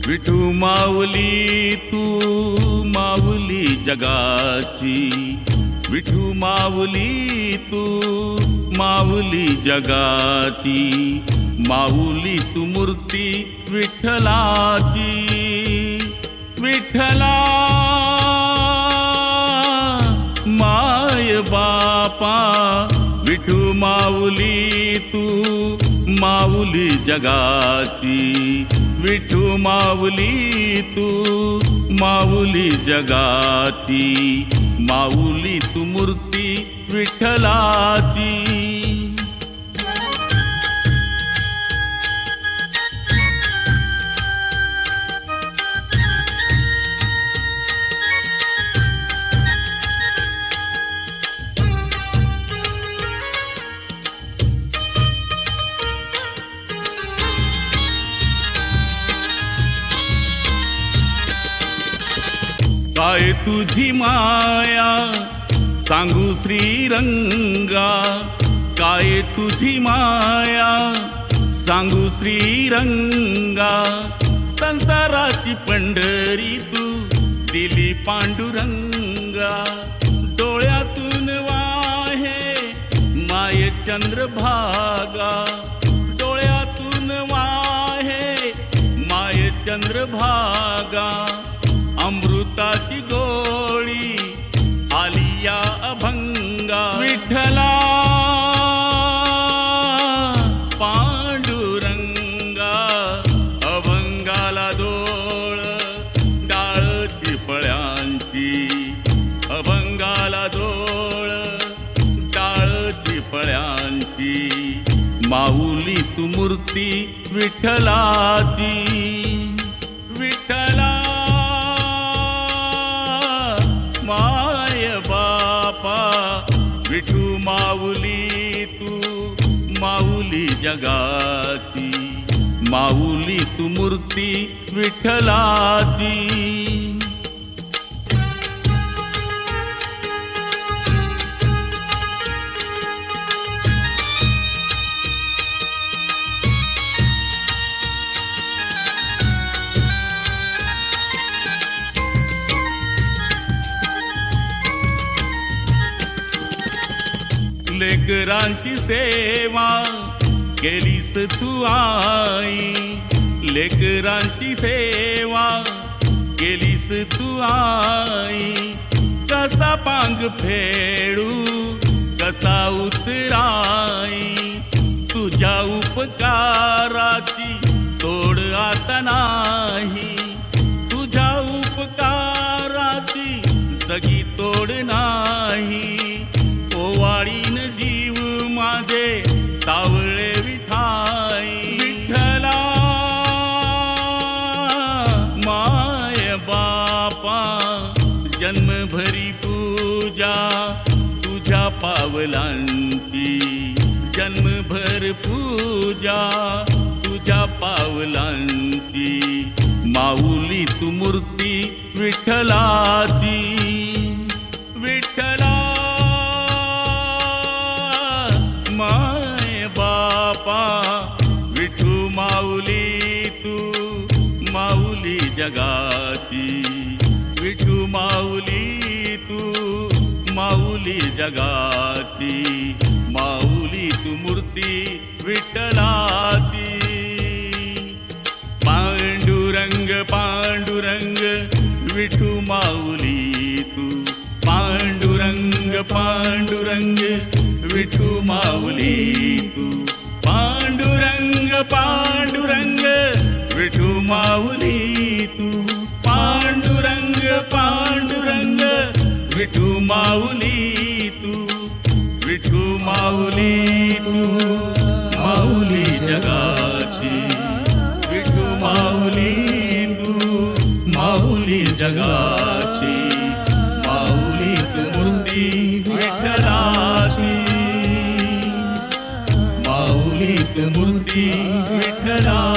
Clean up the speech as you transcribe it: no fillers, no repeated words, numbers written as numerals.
विठू माऊली तू माऊली जगाची, विठू माऊली तू माऊली जगाची, माऊली तू मूर्ती विठ्ठलाची. विठ्ठला माय बापा, विठू माऊली तू माऊली जगाची, विठू माऊली तू माऊली जगाची, माऊली तू मूर्ती विठ्ठलाची. काय तुझी माया सांगू श्रीरंगा, काय तुझी माया सांगू श्रीरंगा, संसाराची पंढरी तू दिली पांडुरंगा. डोळ्यातून वाहे माय चंद्रभागा, डोळ्यातून वाहे माय चंद्रभागा, अमृताची गोळी आलिया अभंगा. विठ्ठला पांडुरंगा, अभंगाला डोळ डाळची फळ्यांची, अभंगाला डोळ डाळची फळ्यांची, माऊली तू मूर्ती विठ्ठलाची. विठ्ठला माय बापा, विठू माऊली तू माऊली जगाची, माऊली तू मूर्ती विठ्ठलाची. लेकरांची सेवा केलीस तू आई, लेकरांची सेवा केलीस तू आई, कसा पांग फेडू कसा उतराई, तुझ्या उपकाराची तोड आता नाही, तुझ्या उपकाराची सगी तोड नाही. ओवाळीन जीव माझे सावळे विठाई. विठ्ठला माय बापा, जन्मभरी पूजा तुझ्या पावलांची, जन्मभर पूजा तुझ्या पावलांची, माऊली तू मूर्ती विठ्ठलाची. विठ्ठला माय बापा, विठू माऊली तू माऊली जगाची, विठू माऊली तू माऊली जगाची, माऊली तू मूर्ती विठ्ठलाची. पांडुरंग पांडुरंग विठू माऊली तू, पांडुरंग पांडुरंग विठू माऊली तू, पांडुरंग पांडुरंग विठू माऊली तू, पांडुरंग पांडुरंग विठू माऊली तू, विठू माऊली तू माऊली जगाची, विठू माऊली तू माऊली जगाची, माऊली तू मूर्ती विठ्ठलाची, माऊली तू मूर्ती विठ्ठला.